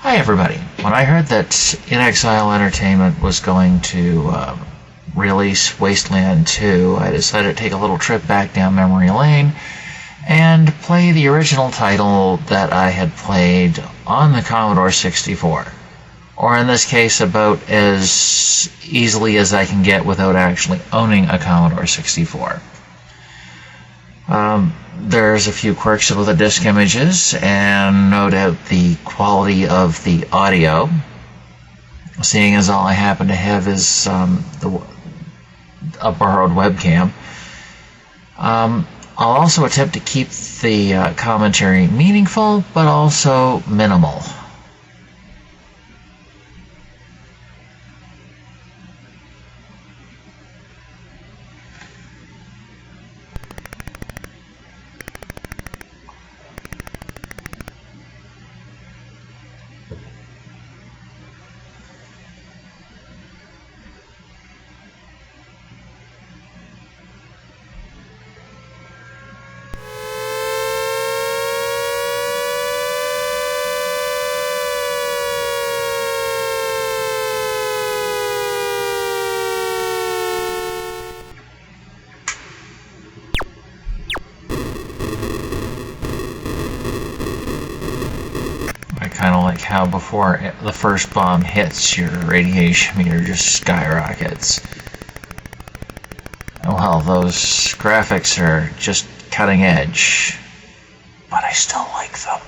Hi everybody. When I heard that In Exile Entertainment was going to release Wasteland 2, I decided to take a little trip back down memory lane and play the original title that I had played on the Commodore 64. Or in this case, about as easily as I can get without actually owning a Commodore 64. There's a few quirks with the disc images, and no doubt the quality of the audio, seeing as all I happen to have is a borrowed webcam. I'll also attempt to keep the commentary meaningful, but also minimal. Kind of like how before the first bomb hits, your radiation meter just skyrockets. Well, those graphics are just cutting edge, but I still like them.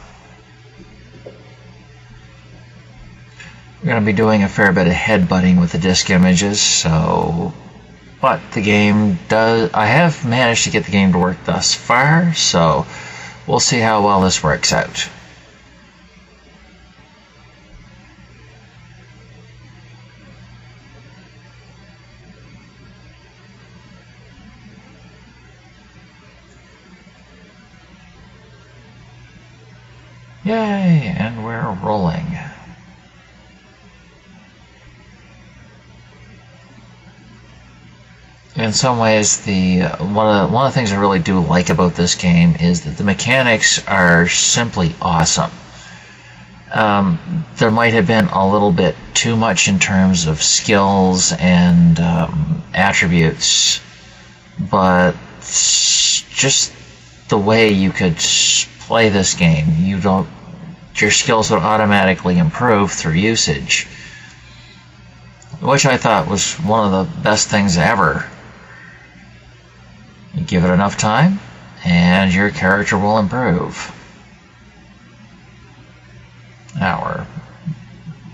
We're going to be doing a fair bit of headbutting with the disc images, but the game does. I have managed to get the game to work thus far, so we'll see how well this works out. Yay, and we're rolling. In some ways, one of the things I really do like about this game is that the mechanics are simply awesome. There might have been a little bit too much in terms of skills and attributes, but just the way you could play this game, your skills would automatically improve through usage, which I thought was one of the best things ever. You give it enough time, and your character will improve. Now we're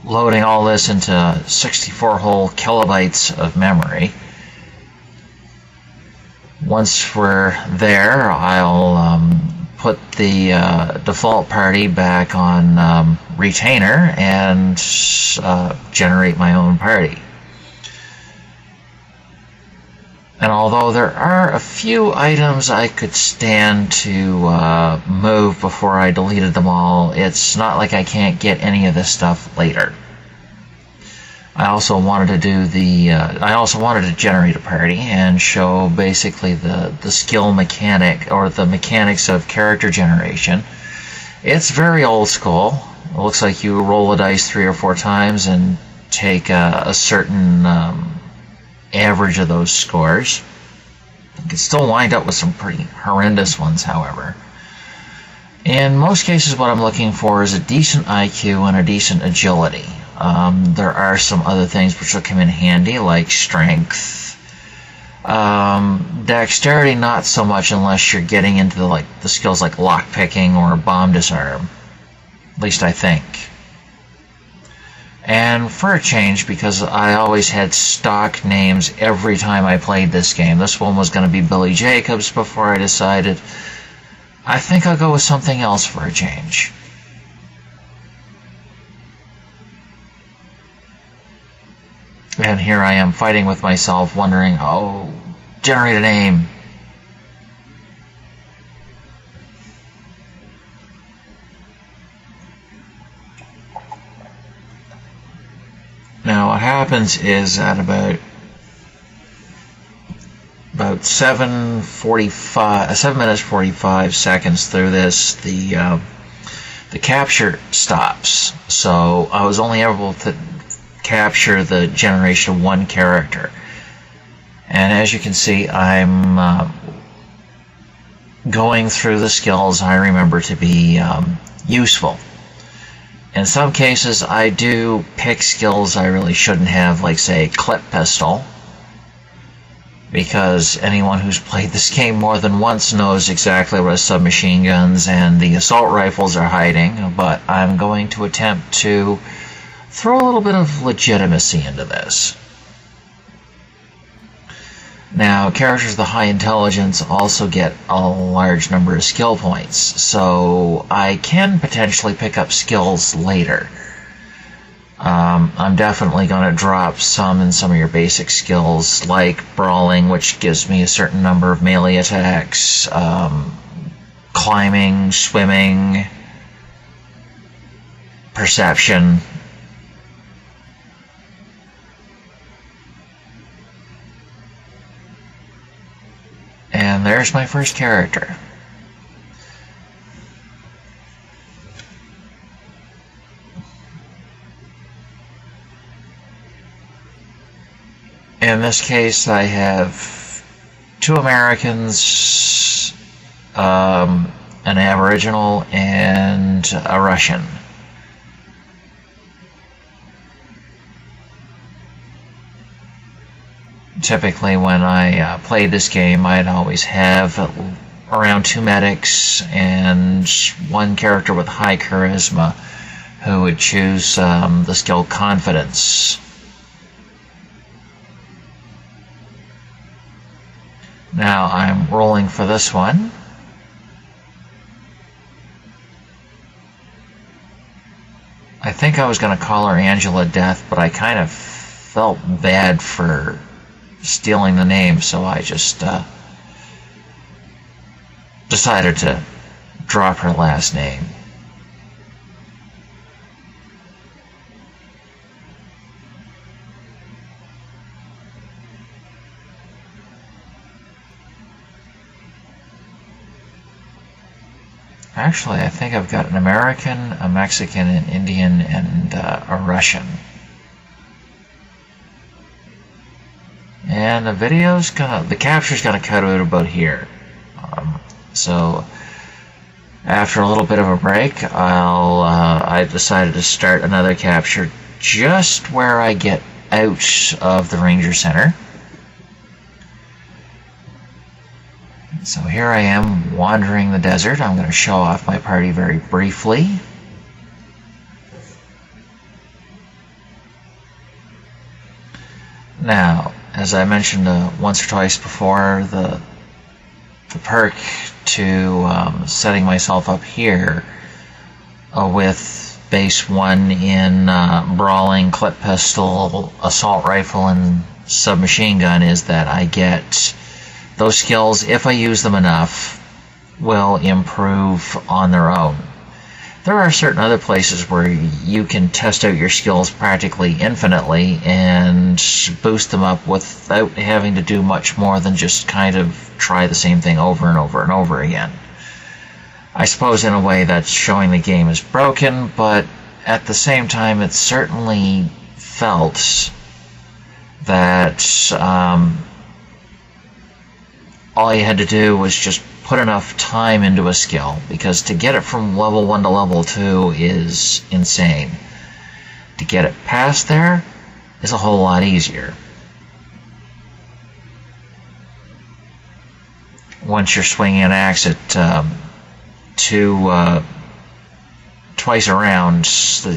loading all this into 64 whole kilobytes of memory. Once we're there, I'll put the default party back on retainer and generate my own party. And although there are a few items I could stand to move before I deleted them all, it's not like I can't get any of this stuff later. I also wanted to generate a party and show basically the skill mechanic, or the mechanics of character generation. It's very old school. It looks like you roll the dice 3 or 4 times and take a certain average of those scores. You can still wind up with some pretty horrendous ones, however. In most cases, what I'm looking for is a decent IQ and a decent agility. There are some other things which will come in handy, like strength. Dexterity, not so much unless you're getting into the skills like lockpicking or bomb disarm. At least I think. And for a change, because I always had stock names every time I played this game, this one was going to be Billy Jacobs before I decided I think I'll go with something else for a change. And here I am fighting with myself, wondering, oh, generate a name. Now what happens is at about 7 minutes 45 seconds through this, the the capture stops. So I was only able to capture the generation of one character. And as you can see, I'm going through the skills I remember to be useful. In some cases, I do pick skills I really shouldn't have, like, say, clip pistol, because anyone who's played this game more than once knows exactly where submachine guns and the assault rifles are hiding, but I'm going to attempt to throw a little bit of legitimacy into this. Now, characters with high intelligence also get a large number of skill points, so I can potentially pick up skills later. I'm definitely going to drop some in some of your basic skills, like brawling, which gives me a certain number of melee attacks, climbing, swimming, perception. And there's my first character. In this case, I have 2 Americans, an Aboriginal, and a Russian. Typically, when I played this game, I'd always have around 2 medics and 1 character with high charisma who would choose the skill Confidence. Now I'm rolling for this one. I think I was going to call her Angela Death, but I kind of felt bad for stealing the name, so I just decided to drop her last name. Actually, I think I've got an American, a Mexican, an Indian, and a Russian. And the capture's gonna cut out about here. So after a little bit of a break, I decided to start another capture just where I get out of the Ranger Center. So here I am wandering the desert. I'm going to show off my party very briefly. Now, as I mentioned once or twice before, the perk to setting myself up here with base 1 in brawling, clip pistol, assault rifle, and submachine gun is that I get those skills, if I use them enough, will improve on their own. There are certain other places where you can test out your skills practically infinitely and boost them up without having to do much more than just kind of try the same thing over and over and over again. I suppose in a way that's showing the game is broken, but at the same time it certainly felt that all you had to do was just put enough time into a skill, because to get it from level 1 to level 2 is insane. To get it past there is a whole lot easier. Once you're swinging an axe at twice around,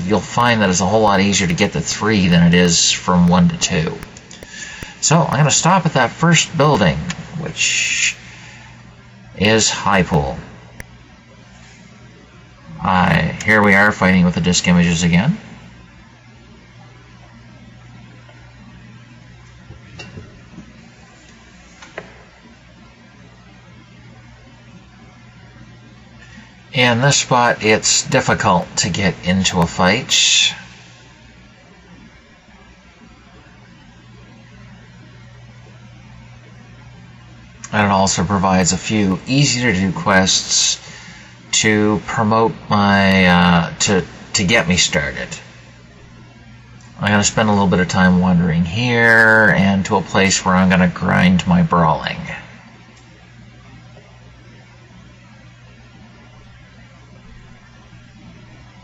you'll find that it's a whole lot easier to get to 3 than it is from 1 to 2. So I'm going to stop at that first building, which is Highpool. Here we are fighting with the disk images again. In this spot, it's difficult to get into a fight. And it also provides a few easy-to-do quests to promote my to get me started. I'm going to spend a little bit of time wandering here and to a place where I'm going to grind my brawling.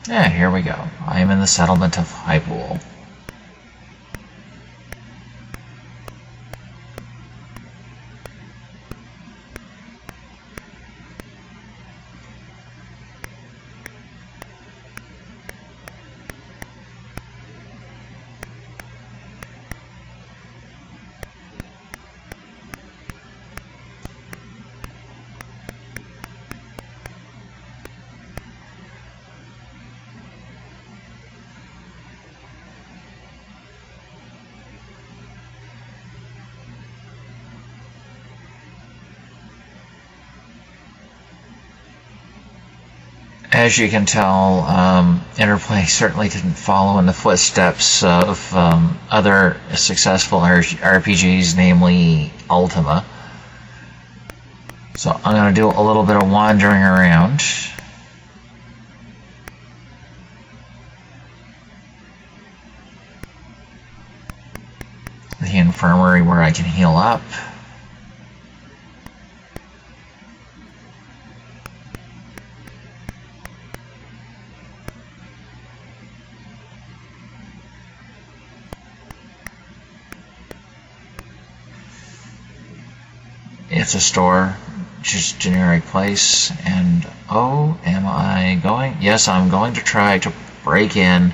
Yeah, here we go. I am in the settlement of Highpool. As you can tell, Interplay certainly didn't follow in the footsteps of other successful RPGs, namely Ultima. So I'm going to do a little bit of wandering around. The infirmary where I can heal up. It's a store, just generic place, and oh, am I going? Yes, I'm going to try to break in.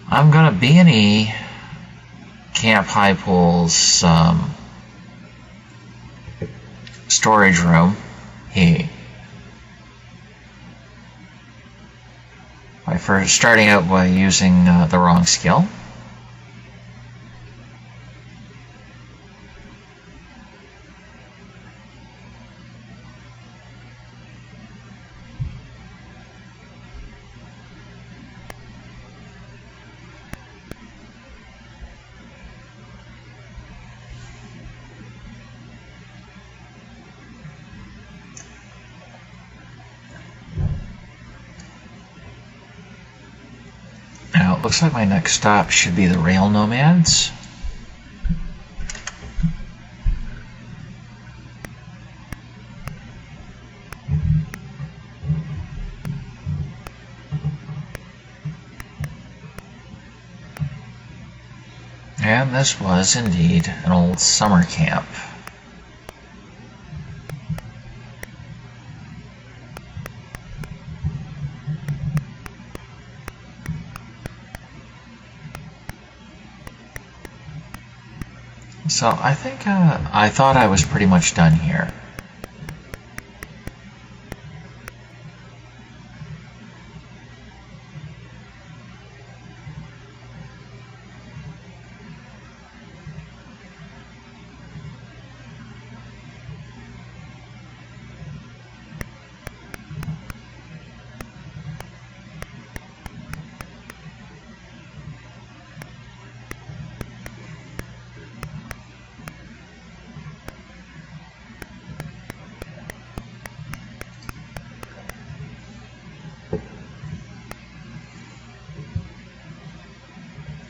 I'm going to be in Camp Highpool's storage room. By first starting out by using the wrong skill. Now, it looks like my next stop should be the Rail Nomads. And this was indeed an old summer camp. So I think I thought I was pretty much done here.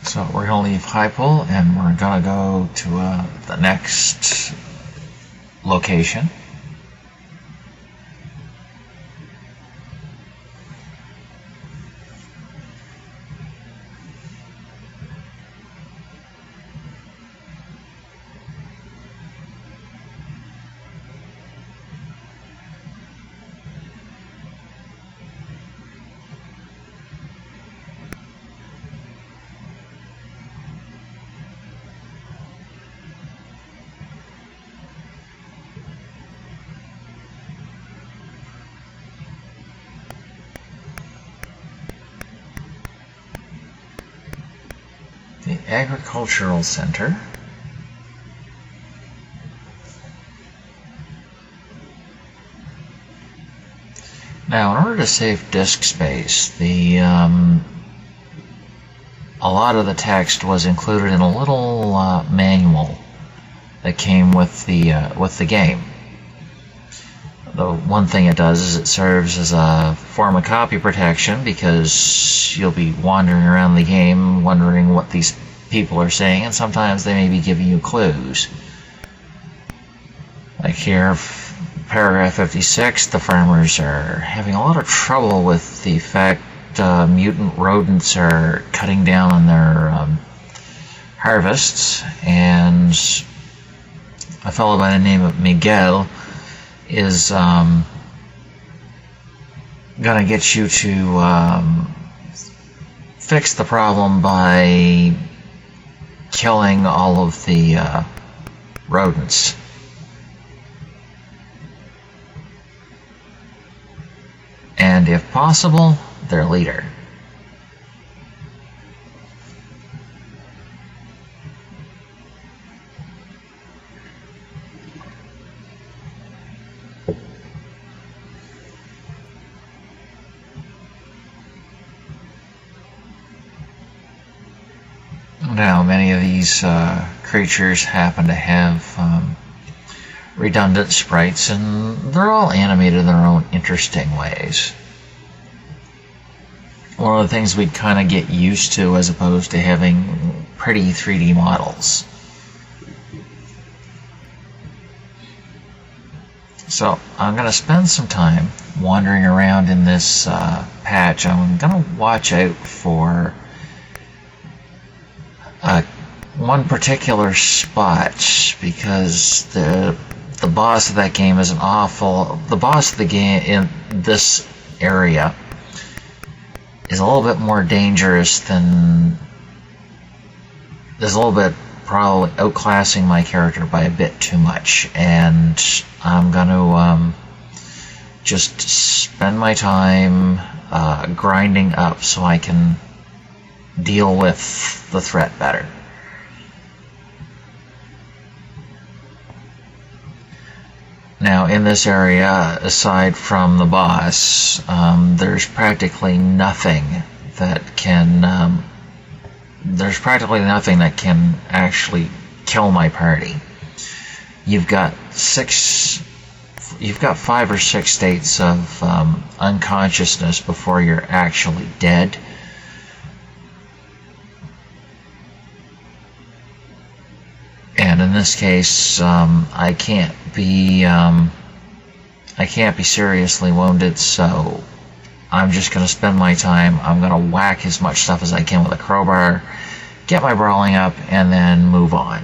So we're going to leave Highpool and we're going to go to the next location. The Agricultural Center. Now, in order to save disk space, a lot of the text was included in a little manual that came with the game. The one thing it does is it serves as a form of copy protection, because you'll be wandering around the game wondering what these people are saying, and sometimes they may be giving you clues. Like here, paragraph 56, the farmers are having a lot of trouble with the fact mutant rodents are cutting down on their harvests, and a fellow by the name of Miguel is going to get you to fix the problem by killing all of the rodents. And if possible, their leader. Now, many of these creatures happen to have redundant sprites, and they're all animated in their own interesting ways. One of the things we kind of get used to as opposed to having pretty 3D models. So I'm going to spend some time wandering around in this patch. I'm going to watch out for one particular spot, because the boss of that game is the boss of the game in this area is a little bit more dangerous than, is a little bit probably outclassing my character by a bit too much, and I'm going to just spend my time grinding up so I can deal with the threat better. Now, in this area, aside from the boss, there's practically nothing that can actually kill my party. You've got 5 or 6 states of unconsciousness before you're actually dead. And in this case, I can't be seriously wounded, so I'm just going to spend my time. I'm going to whack as much stuff as I can with a crowbar, get my brawling up, and then move on.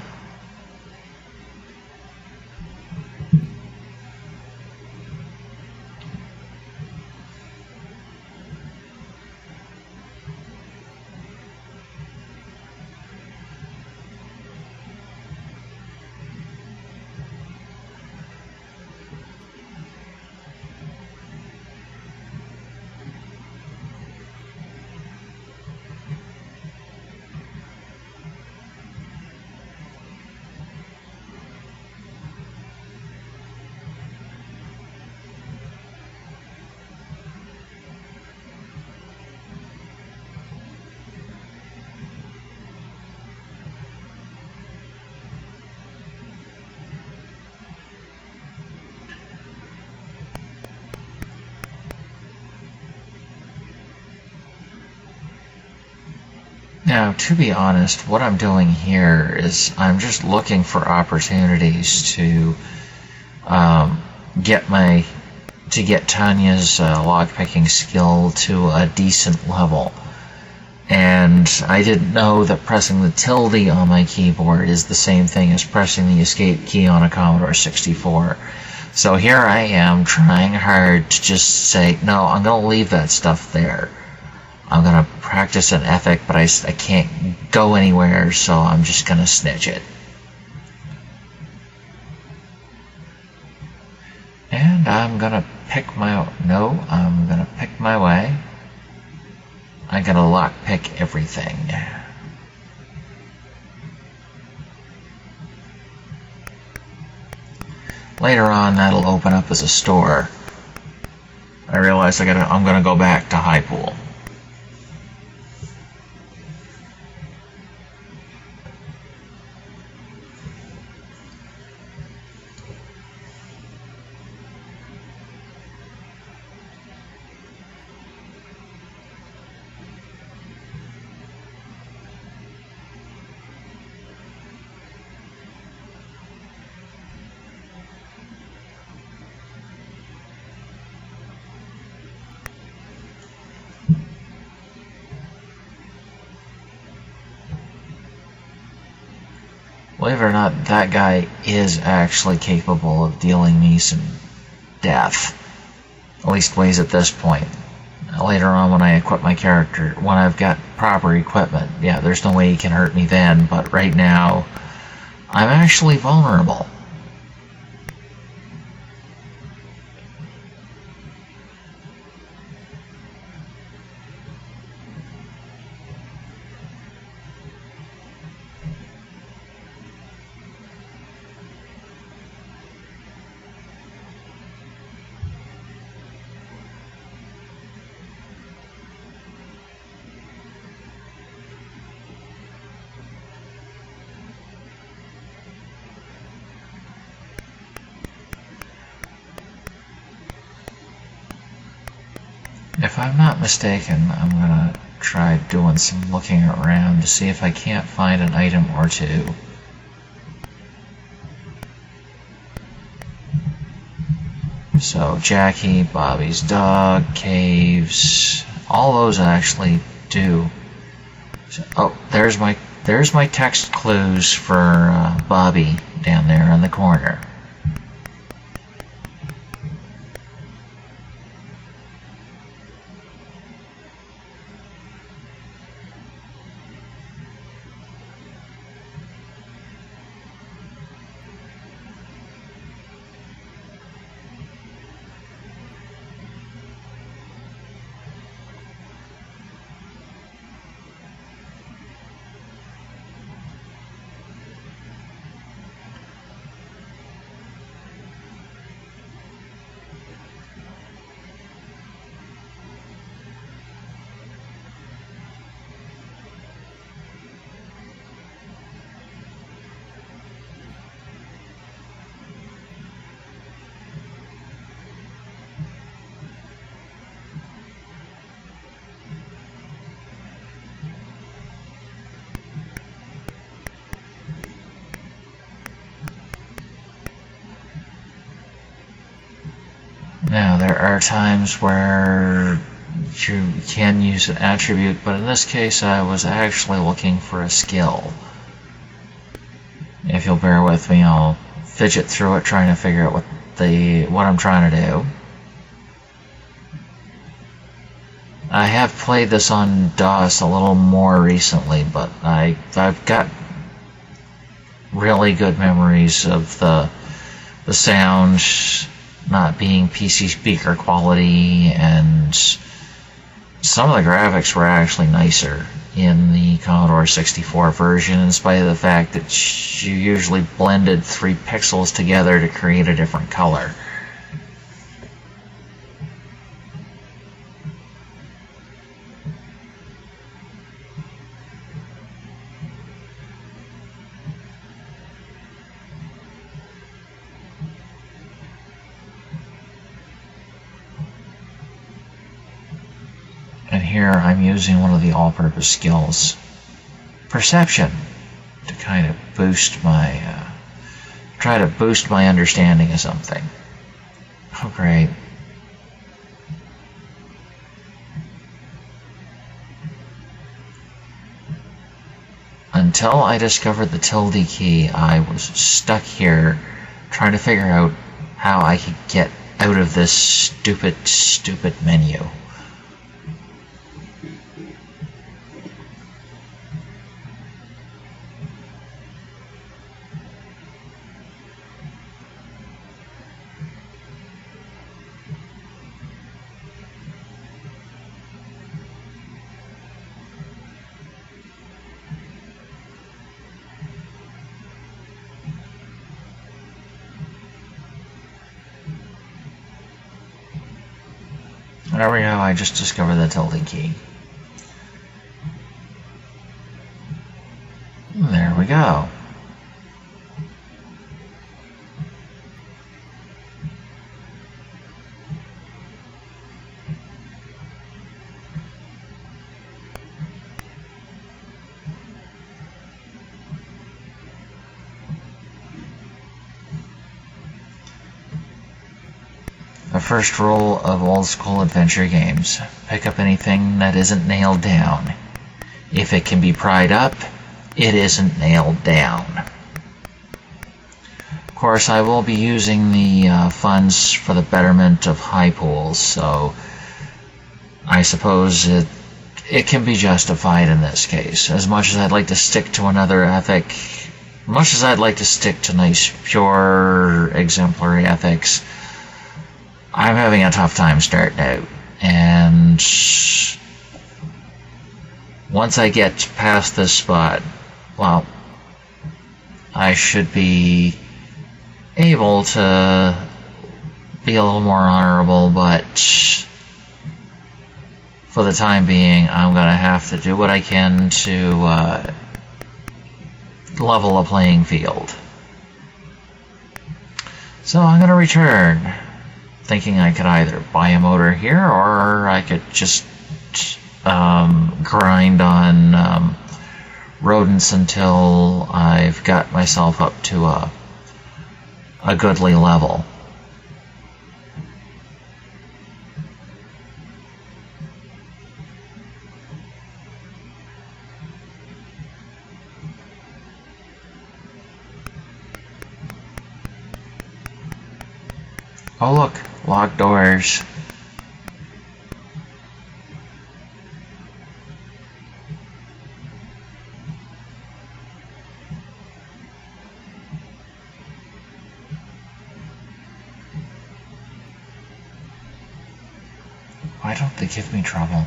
Now, to be honest, what I'm doing here is I'm just looking for opportunities to get Tanya's lockpicking skill to a decent level. And I didn't know that pressing the tilde on my keyboard is the same thing as pressing the escape key on a Commodore 64. So here I am trying hard to just say, no, I'm going to leave that stuff there. I'm going to practice an ethic, but I can't go anywhere, so I'm just going to snitch it. And I'm going to pick my way. I'm going to lockpick everything. Later on, that'll open up as a store. I realize I'm going to go back to Highpool. Believe it or not, that guy is actually capable of dealing me some death. At least ways at this point. Later on, when I equip my character, when I've got proper equipment, yeah, there's no way he can hurt me then, but right now, I'm actually vulnerable. If I'm not mistaken, I'm gonna try doing some looking around to see if I can't find an item or two. So, Jackie, Bobby's dog, caves, all those actually do. So, oh, there's my text clues for Bobby down there in the corner. Now, there are times where you can use an attribute, but in this case I was actually looking for a skill. If you'll bear with me, I'll fidget through it trying to figure out what I'm trying to do. I have played this on DOS a little more recently, but I've got really good memories of the sound not being PC speaker quality, and some of the graphics were actually nicer in the Commodore 64 version, in spite of the fact that you usually blended 3 pixels together to create a different color. And here I'm using one of the all-purpose skills, Perception, to kind of boost my, try to boost my understanding of something. Oh, great. Until I discovered the tilde key, I was stuck here trying to figure out how I could get out of this stupid menu. There we go, I just discovered the tilde key. There we go. The first rule of old school adventure games: pick up anything that isn't nailed down. If it can be pried up, it isn't nailed down. course, I will be using the funds for the betterment of Highpool, so I suppose it can be justified in this case. As much as I'd like to stick to another ethic, much as I'd like to stick to nice, pure, exemplary ethics, I'm having a tough time starting out. And once I get past this spot, well, I should be able to be a little more honorable, but for the time being, I'm going to have to do what I can to level a playing field. So I'm going to return, thinking I could either buy a motor here, or I could just grind on rodents until I've got myself up to a goodly level. Oh look, locked doors. Why don't they give me trouble?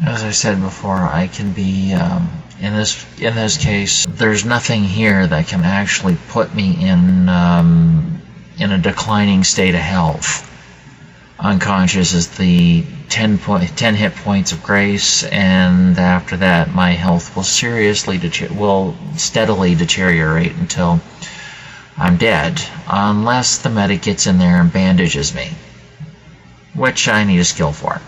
As I said before, I can be in this case. There's nothing here that can actually put me in a declining state of health. Unconscious is the 10 hit points of grace, and after that, my health will steadily deteriorate until I'm dead, unless the medic gets in there and bandages me, which I need a skill for.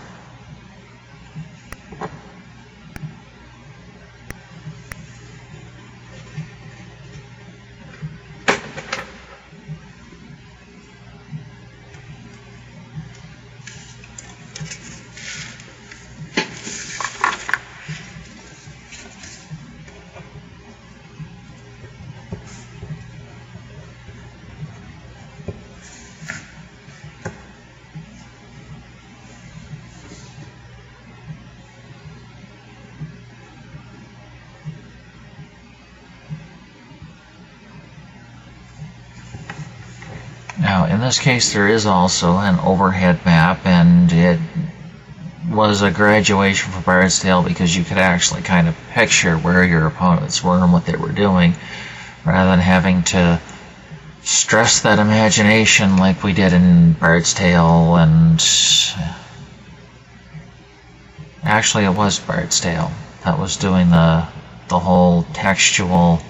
Now, in this case, there is also an overhead map, and it was a graduation for Bard's Tale because you could actually kind of picture where your opponents were and what they were doing, rather than having to stress that imagination like we did in Bard's Tale. And actually, it was Bard's Tale that was doing the whole textual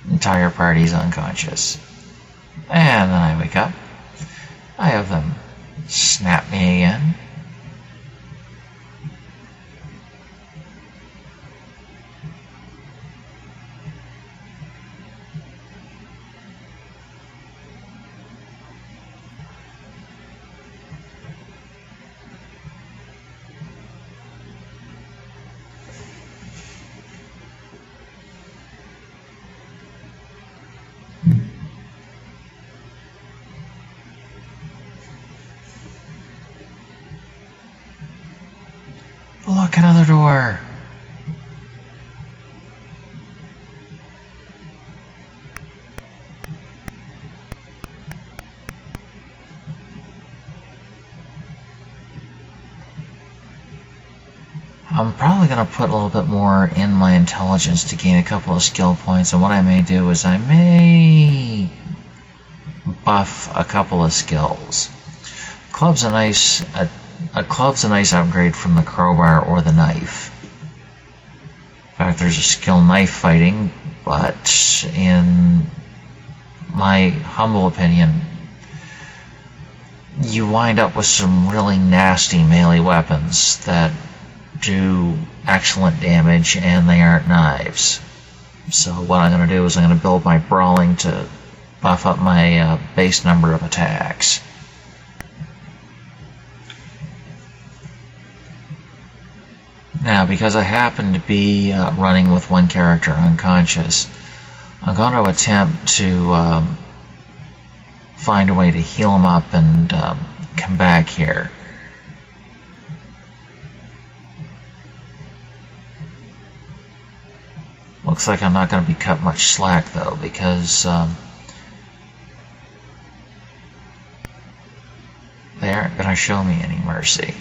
entire party's unconscious. And then I wake up. I have them snap me again. Look, another door! I'm probably going to put a little bit more in my intelligence to gain a couple of skill points, and what I may do is I may buff a couple of skills. Club's a nice upgrade from the crowbar or the knife. In fact, there's a skill knife fighting, but in my humble opinion, you wind up with some really nasty melee weapons that do excellent damage, and they aren't knives. So what I'm going to do is I'm going to build my brawling to buff up my base number of attacks. Now, because I happen to be running with one character unconscious, I'm going to attempt to find a way to heal him up and come back here. Looks like I'm not going to be cut much slack, though, because they aren't going to show me any mercy.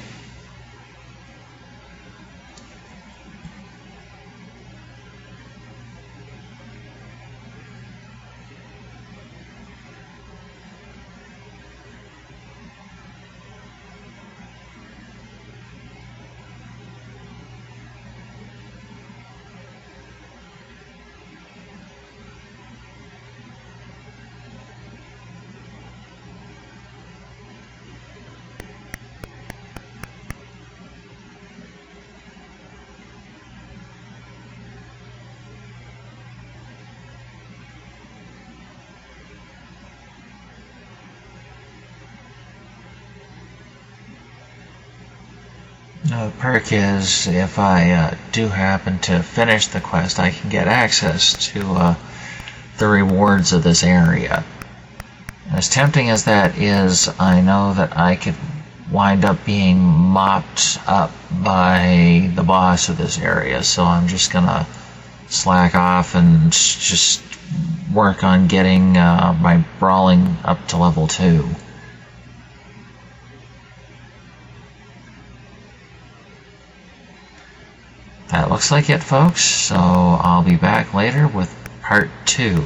Now, the perk is, if I do happen to finish the quest, I can get access to the rewards of this area. As tempting as that is, I know that I could wind up being mopped up by the boss of this area, so I'm just gonna slack off and just work on getting my brawling up to level 2. That looks like it, folks, so I'll be back later with part 2.